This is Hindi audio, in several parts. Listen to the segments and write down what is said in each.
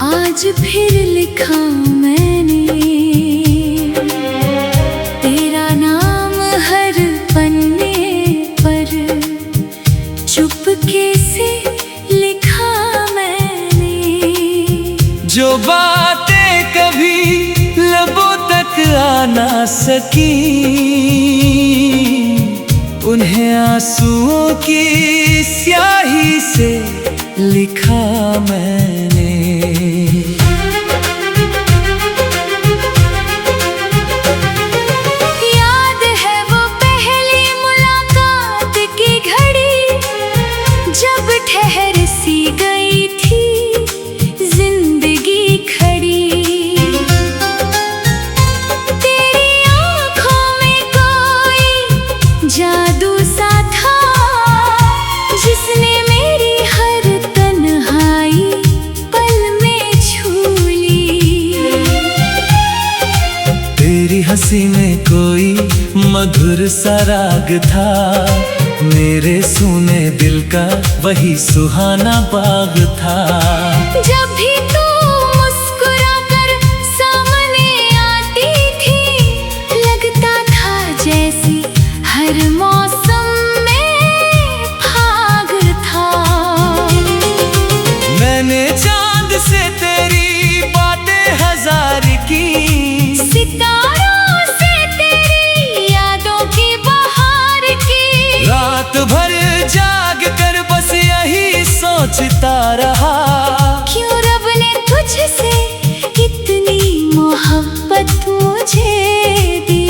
आज फिर लिखा मैंने तेरा नाम हर पन्ने पर, चुपके से लिखा मैंने। जो बातें कभी लबों तक आ ना सकी, उन्हें आंसुओं की स्याही से लिखा मैंने। याद है वो पहली मुलाकात की घड़ी, जब ठहर सी गई थी जिंदगी खड़ी। तेरी आंखों में कोई जादू सा था, जिसने मेरी हर तन्हाई पल में छू ली। तेरी हंसी में कोई मधुर सा राग था, मेरे सूने दिल का वही सुहाना बाग था। जब भी तू मुस्कुरा कर सामने आती थी, लगता था जैसे हर मौसम में भाग था। मैंने चांद से तेरी बातें हजार की, सितारों से तेरी यादों की बहार की। रात भर जाग कर बस यही सोचता रहा, क्यों रब ने तुझसे इतनी मोहब्बत मुझे दी।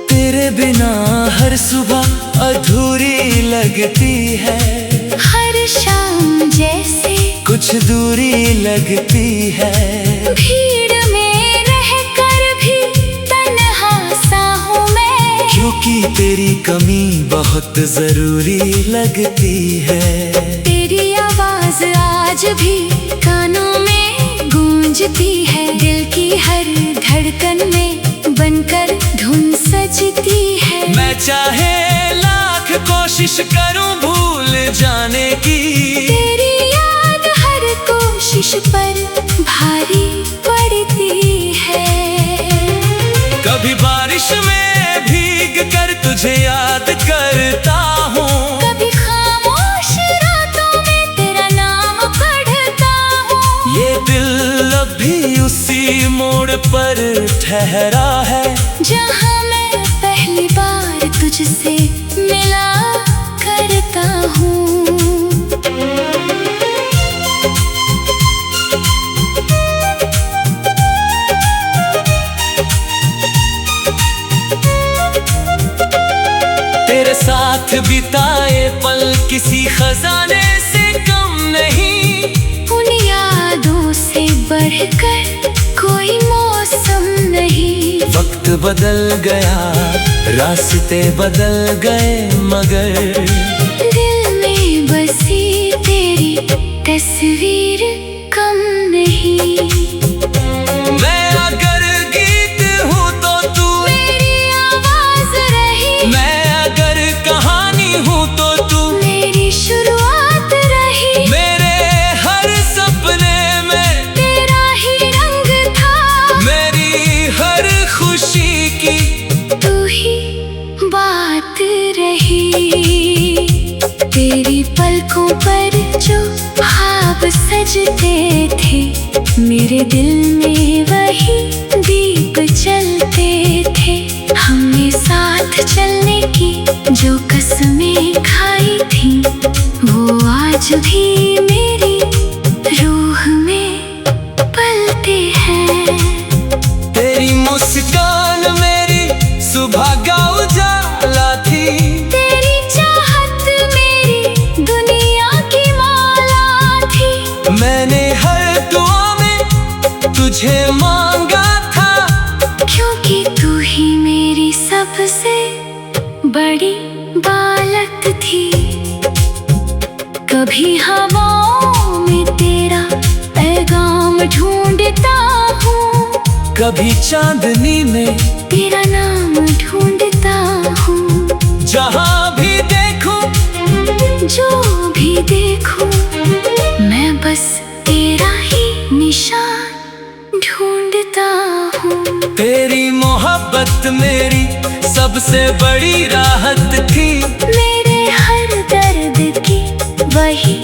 तेरे बिना हर सुबह अधूरी लगती है, हर शाम जैसे कुछ दूरी लगती है। भीड़ में रहकर भी तन्हा सा हूँ मैं, क्योंकि तेरी कमी बहुत जरूरी लगती है। तेरी आवाज आज भी कानों में गूंजती है, दिल की हर धड़कन में बनकर धुन सजती है। मैं चाहे लाख कोशिश करूं भूल जाने की, तेरी याद हर कोशिश पर भारी पड़ती है। कभी बारिश में भीग कर तुझे याद करता हूँ, कभी खामोश रातों में तेरा नाम पढ़ता हूँ। ये दिल अब भी उसी मोड़ पर ठहरा है, जहाँ मैं पहली बार तुझसे मिला करता हूँ। तेरे साथ बिताए पल किसी खजाने से कम नहीं, उन यादों से बढ़कर कोई मौसम नहीं। वक्त बदल गया, रास्ते बदल गए, मगर दिल में बसी तेरी तस्वीर कम नहीं। मैं अगर गीत हूँ तो तू मेरी आवाज रही, मैं अगर कहानी हूँ तो तू मेरी शुरुआत रही। मेरे हर सपने में तेरा ही रंग था, मेरी हर खुशी की तू ही बात रही। तेरी पलकों पर जो ख्वाब सजते थे, मेरे दिल में वही दीप जलते थे। हमने साथ चलने की जो कसमें खाई थी, वो आज भी मेरी रूह में पलते हैं। तेरी मुस्कान मेरी सुबह का उजाला थी, तेरी चाहत मेरी दुनिया की माला थी। मैंने हर दुआ में तुझे मांगा था, क्योंकि तू ही मेरी सबसे बड़ी बालक थी। कभी हवाओं नाम ढूंढता हूँ, कभी चांदनी में तेरा नाम ढूंढता हूँ। जहाँ भी देखूं, जो भी देखूं, मैं बस तेरा ही निशान ढूंढता हूँ। तेरी मोहब्बत मेरी सबसे बड़ी राहत थी, मेरे हर दर्द की वही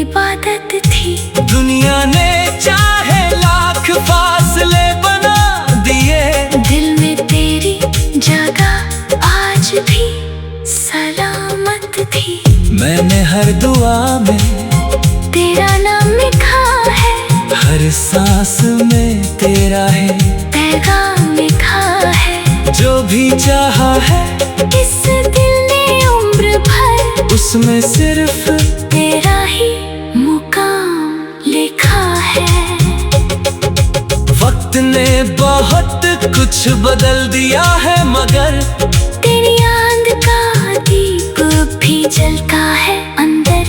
इबादत थी। दुनिया ने चाहे लाख फासले बना दिए, दिल में तेरी जगह आज भी सलामत थी। मैंने हर दुआ में तेरा नाम लिखा है, हर सांस में तेरा है पैगाम लिखा है। जो भी चाहा है इस दिल ने उम्र भर, उसमें सिर्फ तेरा ही मुकाम लिखा है। वक्त ने बहुत कुछ बदल दिया है, मगर तेरी याद का दीप भी जलता है अंदर।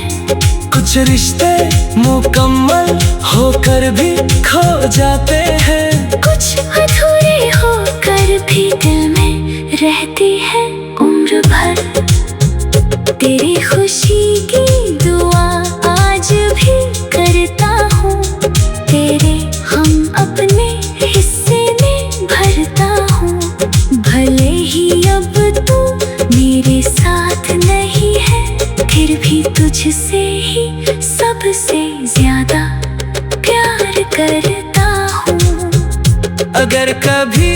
कुछ रिश्ते मुकम्मल होकर भी खो जाते हैं, कुछ अधूरे होकर भी दिल में रहती है उम्र भर। तेरी खुशी की दुआ आज भी करता हूँ, तेरे हम अपने हिस्से में भरता हूँ। भले ही अब तू मेरे साथ नहीं है, फिर भी तुझसे ही सबसे ज्यादा प्यार करता हूँ। अगर कभी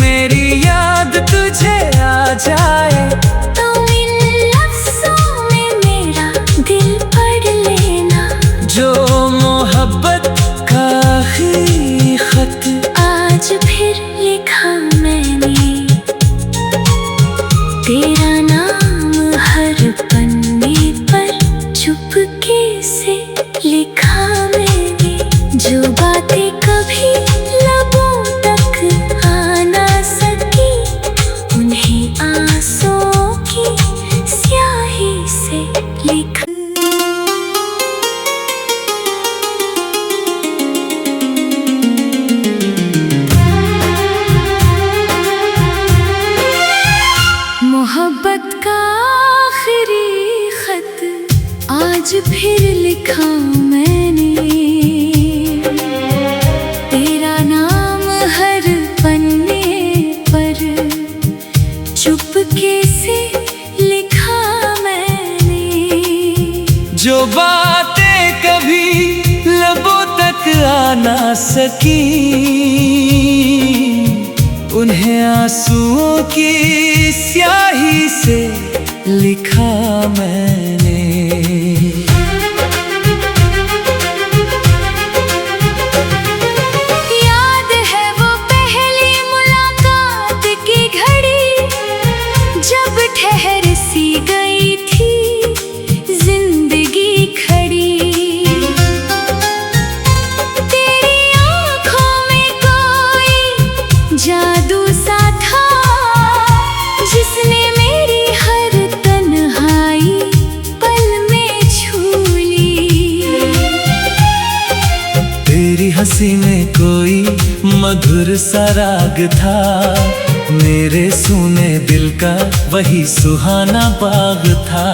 मेरी याद तुझे आ जाए, तो इन लफ्ज़ों में मेरा दिल पढ़ लेना। जो मोहब्बत का आखिरी खत आज फिर लिखा मैंने, तेरा नाम हर पन्ने पर चुपके से लिखा मैंने। जो बातें कभी लबों तक आ ना सकी, उन्हें आंसुओं की स्याही से लिखा। मोहब्बत का आखिरी खत आज फिर लिखा मैंने, तेरा नाम हर पन्ने पर चुपके से लिखा मैंने। जो बातें कभी लबों तक आ ना सकी, उन्हें आंसुओं की स्याही से लिखा मैंने। याद है वो पहली मुलाकात की घड़ी, जब ठहर सी गई थी जिंदगी खड़ी। तेरी आंखों में कोई जादू सा था, जिसने मेरी हर तन्हाई पल में छू ली। तेरी हंसी में कोई मधुर सा राग था, मेरे सूने दिल का वही सुहाना बाग था।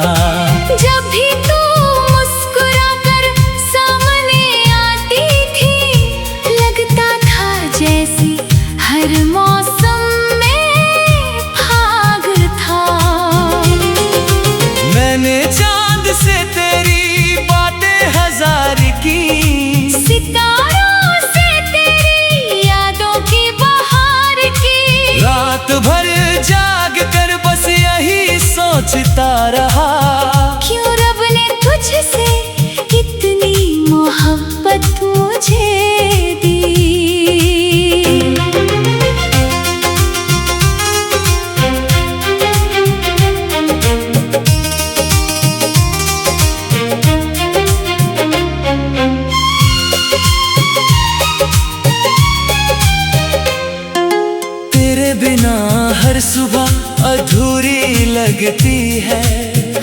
जब भी तू मुस्कुरा कर सामने आती थी, लगता था जैसे हर मौसम में भाग था। मैंने चांद से तेरी बातें हजार की, सितारों से तेरी यादों की बहार की। रात भर जाग कर बस यही सोचता रहा, क्यों रब ने तुझसे इतनी मोहब्बत मुझे दी। तेरे बिना हर सुबह अधूरी लगती है,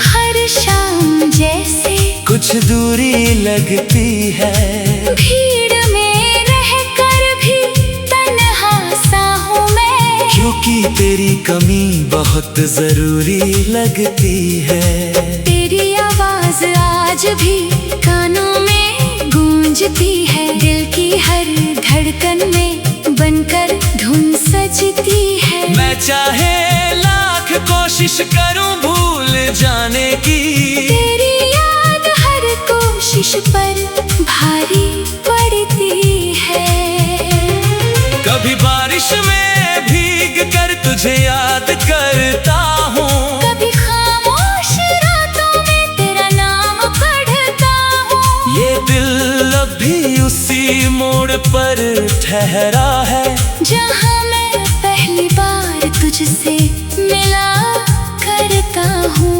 हर शाम जैसे कुछ दूरी लगती है। भीड़ में क्योंकि तेरी कमी बहुत जरूरी लगती है। तेरी आवाज आज भी कानों में गूंजती है, दिल की हर धड़कन में बनकर धुन सजती है। मैं चाहे लाख कोशिश करूं भूल जाने की, तेरी याद हर कोशिश पर भारी पड़ती है। कभी बारिश में भीग कर तुझे याद करता हूँ, कभी खामोश रातों में तेरा नाम पढ़ता हूँ। ये दिल अब भी उसी मोड़ पर ठहरा है, जहाँ मैं पहली बार तुझसे मिला करता हूँ।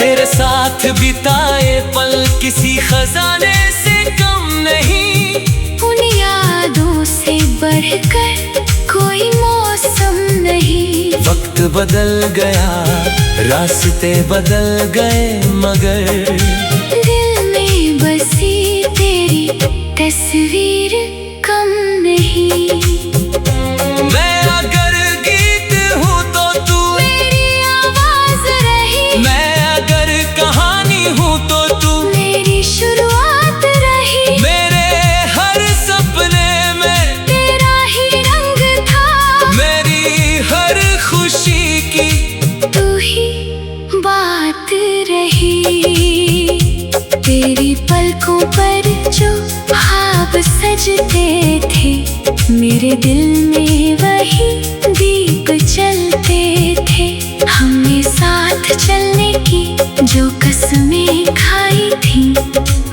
तेरे साथ बिताए पल किसी खजाने से कम नहीं, उन यादों से बढ़कर कोई मौसम नहीं। वक्त बदल गया, रास्ते बदल गए, मगर दिल में बसी तेरी तस्वीर कम नहीं। मैं अगर गीत हूँ तो तू मेरी आवाज रही, मैं अगर कहानी हूँ तो तू मेरी शुरुआत रही। मेरे हर सपने में तेरा ही रंग था, मेरी हर खुशी की तू ही बात रही। तेरी पलकों पर जो ख्वाब सजते थे, मेरे दिल में वही दीप जलते थे। हमने साथ चलने की जो कसमें खाई थी,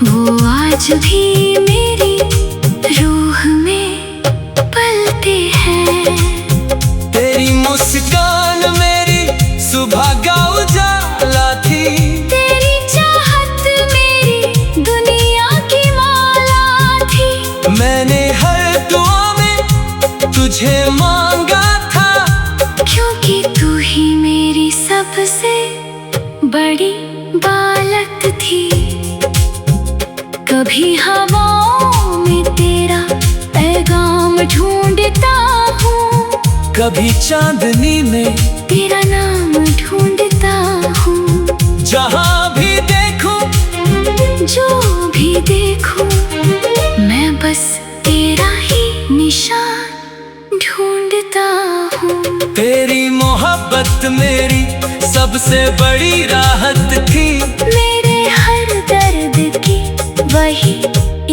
वो आज भी मेरी रूह में पलते हैं। तेरी मुस्कान मेरी सुबह का उजाला थी, तेरी चाहत मेरी दुनिया की माला थी। मैंने हर दुआ में तुझे मांगा था, क्योंकि तू ही मेरी सबसे बड़ी बालत थी। कभी हवाओं में तेरा पैगाम ढूंढता हूँ, कभी चांदनी में तेरा नाम ढूंढता हूँ। जहाँ भी देखूं, जो भी देखूं, मैं बस तेरा ही निशान ढूंढता हूँ। तेरी मोहब्बत मेरी सबसे बड़ी राहत थी, मेरे हर दर्द की वही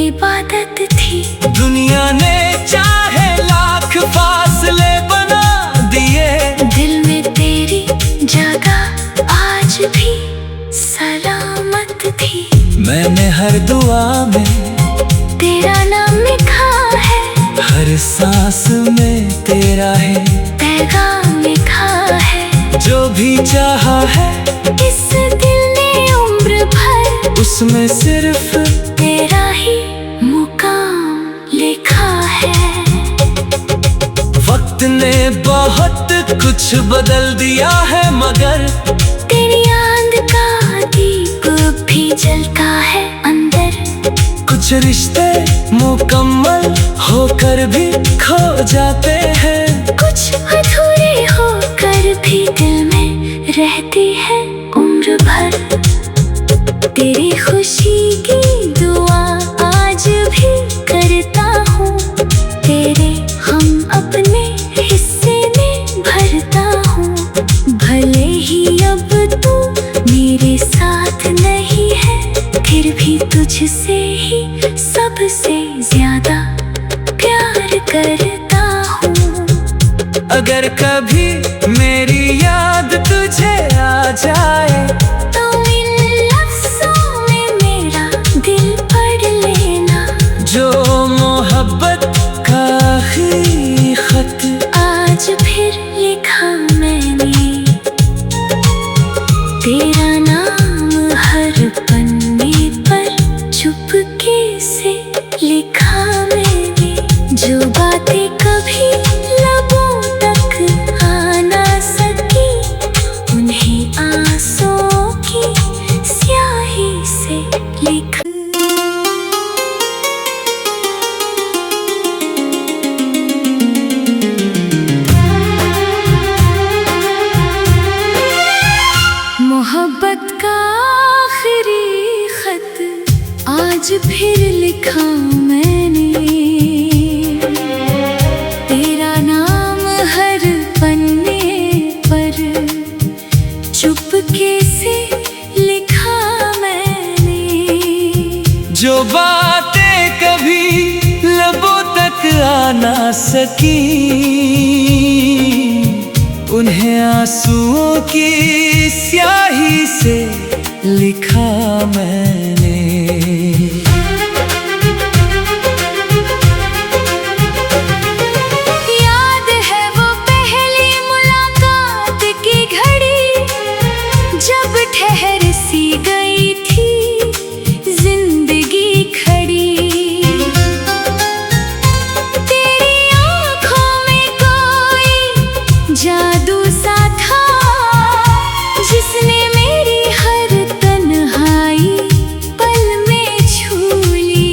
इबादत थी। दुनिया ने चाहे लाख फासले बना दिए, दिल में तेरी जगह आज भी सलामत थी। मैंने हर दुआ में तेरा नाम लिखा है, हर सांस में तेरा है पैगाम लिखा है। जो भी चाहा है इस दिल ने उम्र भर, उसमें सिर्फ तेरा ही मुकाम लिखा है। वक्त ने बहुत कुछ बदल दिया है, मगर तेरी याद का दीप भी जलता है अंदर। कुछ रिश्ते मुकम्मल होकर भी खो जाते हैं, कुछ अधूरे होकर भी दिल में रहती है उम्र भर। तेरी खुशी की दुआ आज भी करता हूँ, तेरे हम अपने हिस्से में भरता हूँ। भले ही अब तू मेरे साथ नहीं है, फिर भी तुझसे ही सबसे ज्यादा प्यार करता हूँ। अगर कभी मेरी याद तुझे आ जाए, तो इन लफ्ज़ों में मेरा दिल पढ़ लेना। जो मोहब्बत का आखिरी खत आज फिर लिखा मैंने, तेरा नाम हर पन्ने पर चुपके से लिखा मैंने। जो बातें कभी लबों तक आ ना सकी, उन्हें आंसू सकी, उन्हें आंसुओं की स्याही से लिखा मैंने। याद है वो पहली मुलाकात की घड़ी, जब ठहर सी गई थी जिंदगी खड़ी। तेरी आंखों में कोई जादू सा था, जिसने मेरी हर तन्हाई पल में छू ली।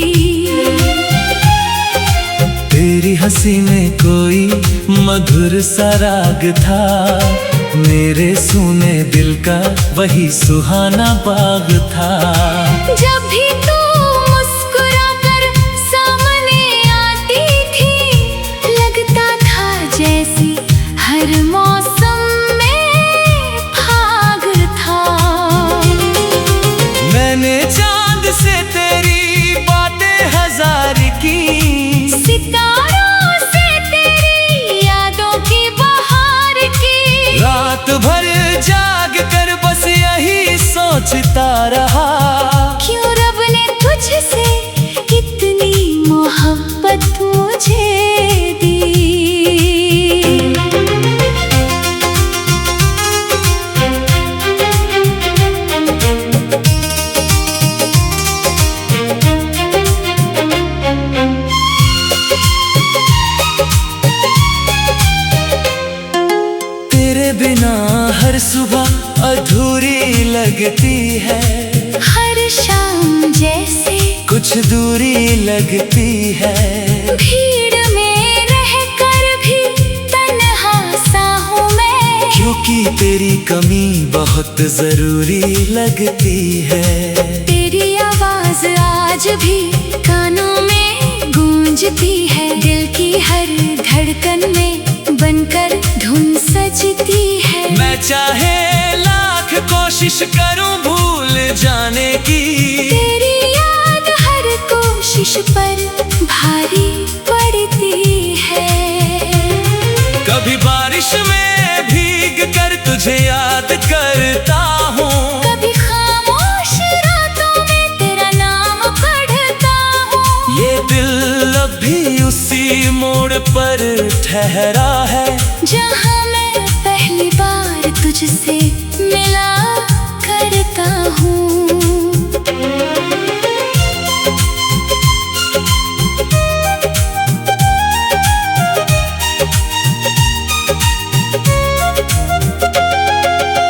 तेरी हंसी में कोई मधुर सा राग था, मेरे सूने दिल का वही सुहाना बाग था। जब भी तू मुस्कुरा कर सामने आती थी, लगता था जैसे हर मौसम में भाग था। मैंने चांद से तेरी बातें हजार की, सितारों से तेरी यादों की बहार की। रात भर जाग कर बस यही सोचता रहा, क्यों रब ने तुझसे इतनी मोहब्बत मुझे दी। तेरे बिना हर सुबह अधूरी लगती है, हर शाम जैसे कुछ दूरी लगती है। भीड़ में रहकर भी तन्हा सा हूँ मैं, क्योंकि तेरी कमी बहुत जरूरी लगती है। तेरी आवाज आज भी कानों में गूंजती है, दिल की हर धड़कन में बनकर धुन सजती है। मैं चाहे लाख कोशिश करूं भूल जाने की, तेरी याद हर कोशिश पर भारी पड़ती है। कभी बारिश में भीग कर तुझे याद करता हूँ, कभी खामोश रातों में तेरा नाम पढ़ता हूँ। ये दिल अब भी उसी मोड़ पर ठहरा है, जहाँ मैं पहली बार तुझसे मिला करता हूँ।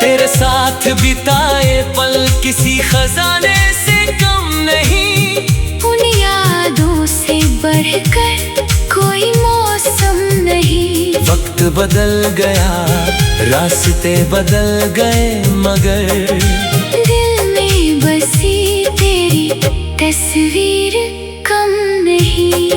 तेरे साथ बिताए पल किसी खजाने से कम नहीं, उन यादों से बढ़कर कोई मौसम नहीं। वक्त बदल गया, रास्ते बदल गए, मगर दिल में बसी तेरी तस्वीर कम नहीं।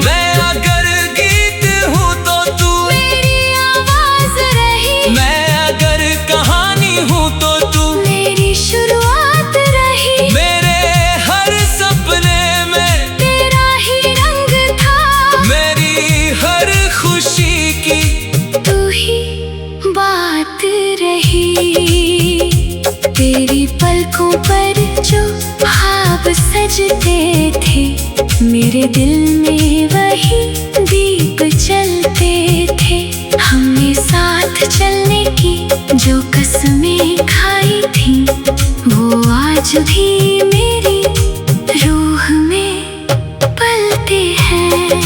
मैं अगर गीत हूँ तो तू मेरी आवाज रही, मैं अगर कहानी हूँ तो तू मेरी शुरुआत रही। मेरे हर सपने में तेरा ही रंग था, मेरी हर खुशी की तू ही बात रही। तेरी पलकों पर जो ख्वाब सजते थे, मेरे दिल में वही दीप जलते थे। हमने साथ चलने की जो कसमें खाई थी, वो आज भी मेरी रूह में पलते हैं।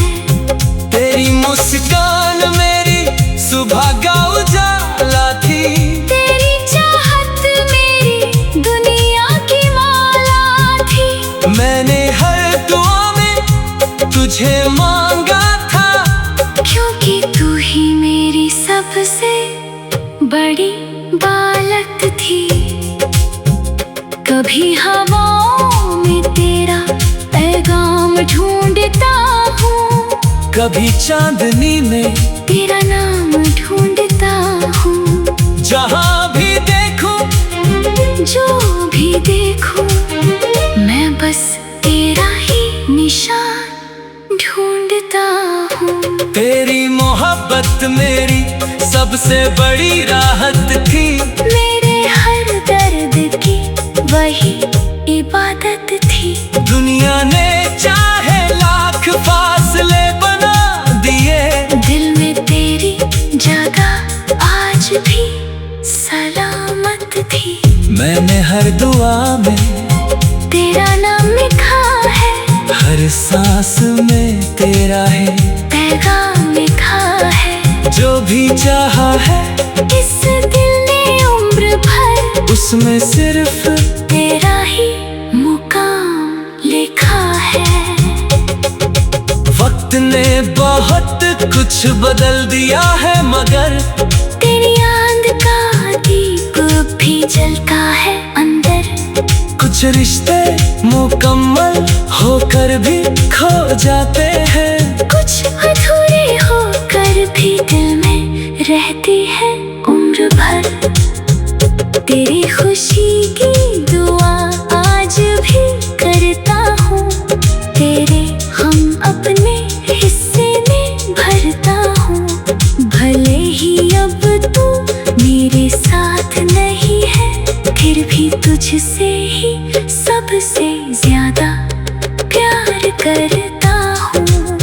तेरी मुस्कान मेरी सुबह का उजाला थी, तेरी चाहत मेरी दुनिया की माला थी। मैंने हर दुआ में तुझे मांगा था, क्योंकि तू ही मेरी सबसे बड़ी बालक थी। कभी हवाओं में तेरा पैगाम ढूंढता हूँ, कभी चांदनी में तेरा नाम ढूंढता हूँ। जहाँ भी देखूं, जो भी देखूं, मैं बस तेरा ही निशान ढूंढता हूँ। हूँ। तेरी मोहब्बत मेरी सबसे बड़ी राहत थी। मेरे हर दर्द की वही इबादत थी। दुनिया ने चाहे लाख फासले बना दिए, दिल में तेरी जगह आज भी सलामत थी। मैंने हर दुआ में तेरा नाम लिखा है, हर सांस में तेरा है पैगाम लिखा है। जो भी चाहा है इस दिल ने उम्र भर, उसमें सिर्फ तेरा ही मुकाम लिखा है। वक्त ने बहुत कुछ बदल दिया है, मगर तेरी याद का दीप भी जलता है अंदर। कुछ रिश्ते मुकम्मल होकर भी खो जाते हैं, कुछ अधूरे होकर भी दिल में रहती है उम्र भर। तेरी खुशी की दुआ आज भी करता हूँ, तेरे हम अपने हिस्से में भरता हूँ। भले ही अब तू मेरे साथ नहीं है, फिर भी तुझसे ही सबसे ज्यादा प्यार करता हूँ।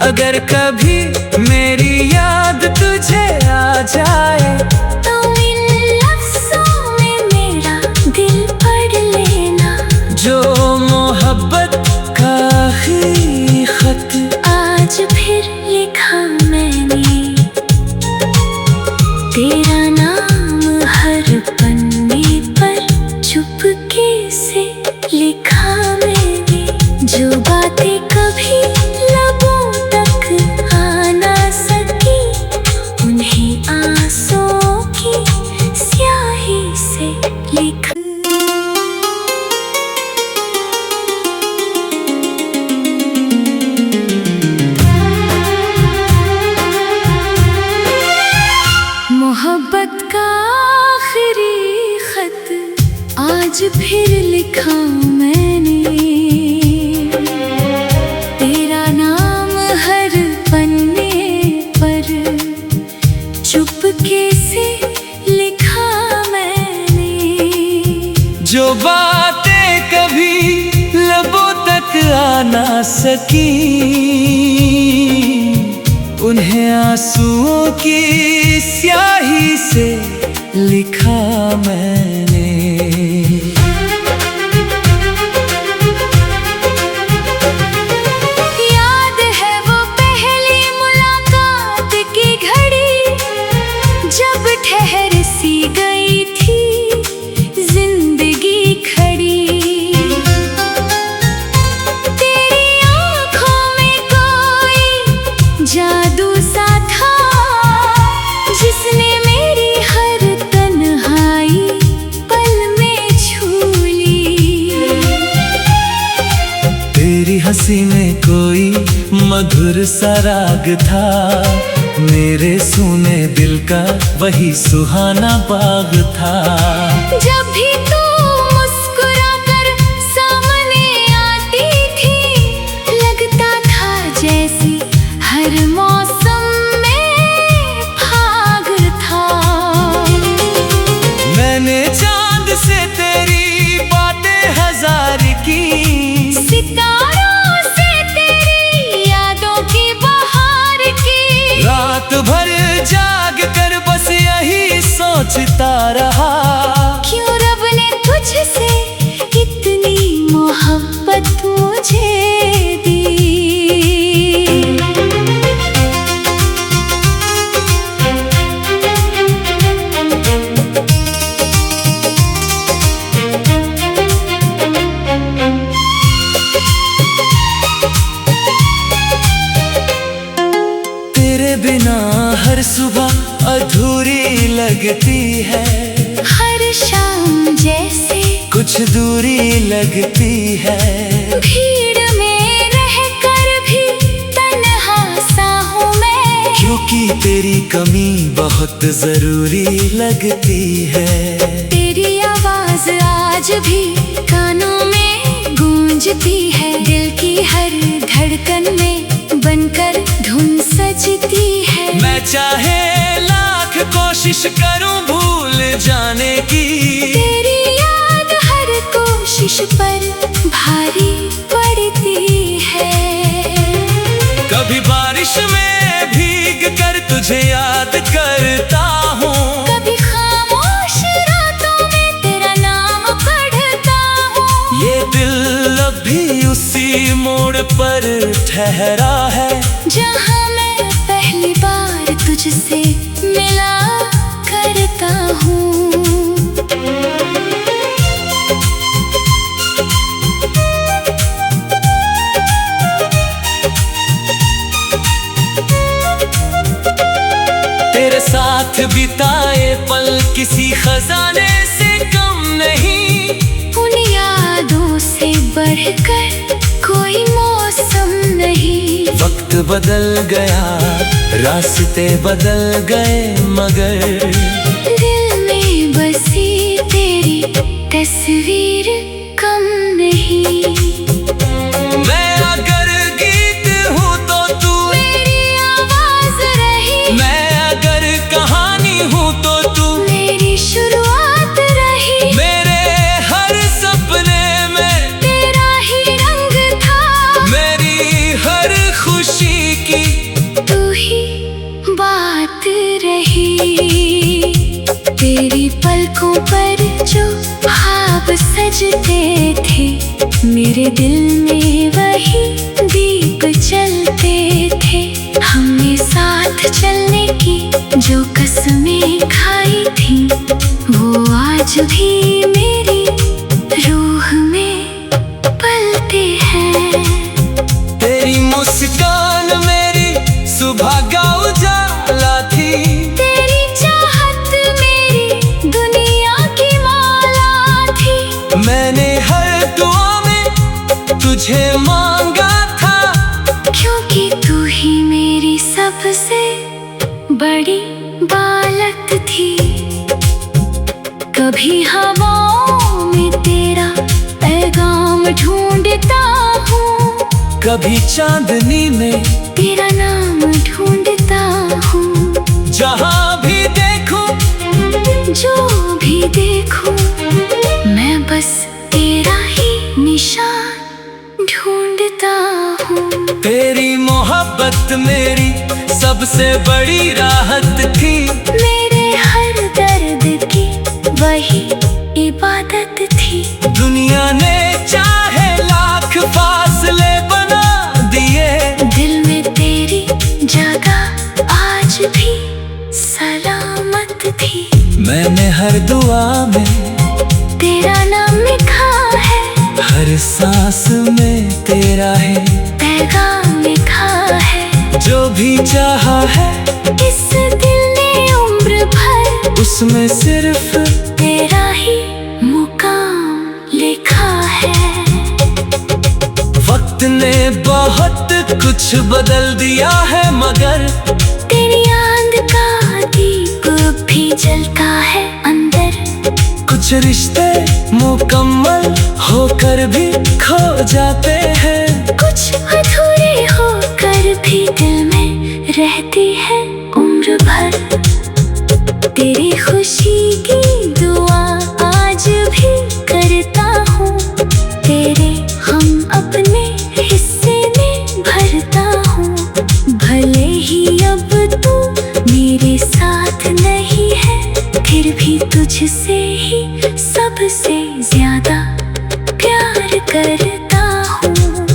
अगर कभी मेरी याद तुझे आ जाए, तो इन लफ्ज़ों में मेरा दिल पढ़ लेना। जो मोहब्बत का आखिरी खत आज फिर लिखा मैंने, तेरा नाम हर पन्ने पर चुपके से लिखा मैंने। जो बातें कभी लबों तक आ ना सकी, उन्हें आंसुओं की स्याही से लिखा। मोहब्बत का आखिरी खत आज फिर लिखा मैंने, तेरा नाम हर पन्ने पर चुपके से लिखा मैंने। जो बातें कभी लबों तक आ ना सकी, उन्हें आंसुओं की स्याही से लिखा मैंने। याद है वो पहली मुलाकात की घड़ी, जब ठहर सी गई थी जिंदगी खड़ी। तेरी आंखों में कोई जादू सा था, जिसने मेरी हर तन्हाई पल में छू ली। तेरी हंसी में कोई मधुर सा राग था, मेरे सूने दिल का वही सुहाना बाग था। जब भी तू मुस्कुरा कर सामने आती थी, लगता था जैसे हर मौसम में भाग था। मैंने चांद से तेरी बातें हजार की, सितारों से तेरी यादों की बहार की। रात भर जाग कर बस यही सोचता रहा, क्यों रब ने तुझसे इतनी मोहब्बत मुझे दी। तेरे बिना हर सुबह अधूरी लगती है, हर शाम जैसे कुछ दूरी लगती है। भीड़ में रहकर भी तन्हा सा हूँ मैं, क्योंकि तेरी कमी बहुत जरूरी लगती है। तेरी आवाज आज भी कानों में गूंजती है, दिल की हर धड़कन में बनकर धुन चाहे लाख कोशिश करूं भूल जाने की, तेरी याद हर कोशिश पर भारी पड़ती है। कभी बारिश में भीग कर तुझे याद करता हूँ, कभी खामोश रातों में तेरा नाम पढ़ता हूँ। ये दिल अब भी उसी मोड़ पर ठहरा है, जहाँ मैं पहली बार तुझसे मिला करता हूँ। तेरे साथ बिताए पल किसी खजाने से कम नहीं, उन यादों से बढ़कर कोई मौसम नहीं। वक्त बदल गया, रास्ते बदल गए, मगर दिल में बसी तेरी तस्वीर कम नहीं। मैं अगर गीत हूँ तो तू मेरी आवाज रही, मैं अगर कहानी हूँ तो तू मेरी शुरुआत रही। मेरे हर सपने में तेरा ही रंग था, मेरी हर खुशी की तू ही बात रही। तेरी पलकों पर जो ख्वाब सजते थे, मेरे दिल में वही दीप जलते थे। हमने साथ चलने की जो कसमें खाई थी, वो आज भी मेरी रूह में पलते हैं। तेरी मुस्कान मेरी सुबह का उजाला थी, तेरी चाहत मेरी दुनिया की माला थी। मैंने हर दुआ में तुझे मांगा था, क्योंकि तू ही मेरी सबसे बड़ी बालक थी। कभी हवाओं में तेरा पैगाम ढूंढता हूँ, कभी चांदनी में तेरा नाम ढूंढता हूँ। जहाँ भी देखूं जो भी देखूं, मैं बस तेरा ही निशान ढूंढता हूँ। तेरी मोहब्बत मेरी सबसे बड़ी राहत थी, मेरे हर दर्द की वही इबादत थी। दुनिया ने चाहे लाख फासले बना दिए, दिल में तेरी जगह आज भी सलामत थी। मैंने हर दुआ में तेरा नाम लिखा है, हर सांस में तेरा है पैगाम लिखा है। जो भी चाहा है इस दिल ने उम्र भर, उसमें सिर्फ तेरा ही मुकाम लिखा है। वक्त ने बहुत कुछ बदल दिया है, मगर तेरी याद का दीप भी जलता है अंदर। कुछ रिश्ते मुकम्मल होकर भी खो जाते हैं, कुछ अधूरे होकर भी दिल में रहती है उम्र भर। तेरी खुशी की दुआ आज भी करता हूँ, तेरे हम अपने हिस्से में भरता हूँ। भले ही अब तू मेरे साथ नहीं है, फिर भी तुझसे ही सबसे ज्यादा प्यार करता हूँ।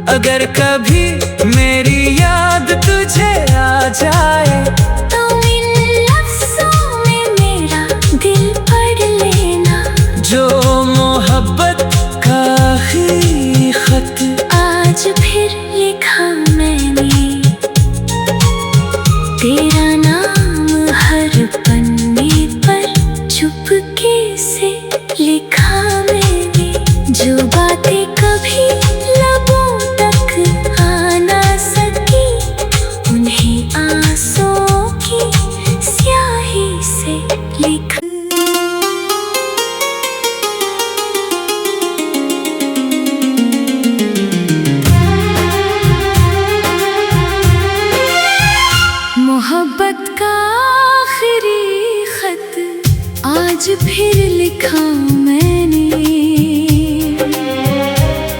अगर कभी मेरी याद तुझे आ जाए, तो इन लफ्ज़ों में मेरा दिल पढ़ लेना। जो मोहब्बत का आखिरी खत आज फिर लिखा मैंने, तेरा नाम हर पन्ने पर चुपके से लिखा मैंने। जो बातें कभी लबों तक आ ना सकी, उन्हें आंसुओं की स्याही से लिखा। मोहब्बत लिखा मैंने,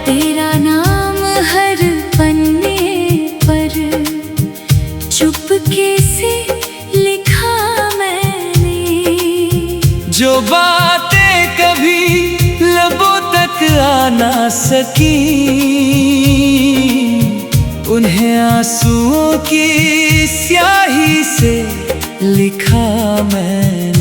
तेरा नाम हर पन्ने पर चुपके से लिखा मैंने। जो बातें कभी लबों तक आ ना सकी, उन्हें आंसुओं की स्याही से लिखा मैंने।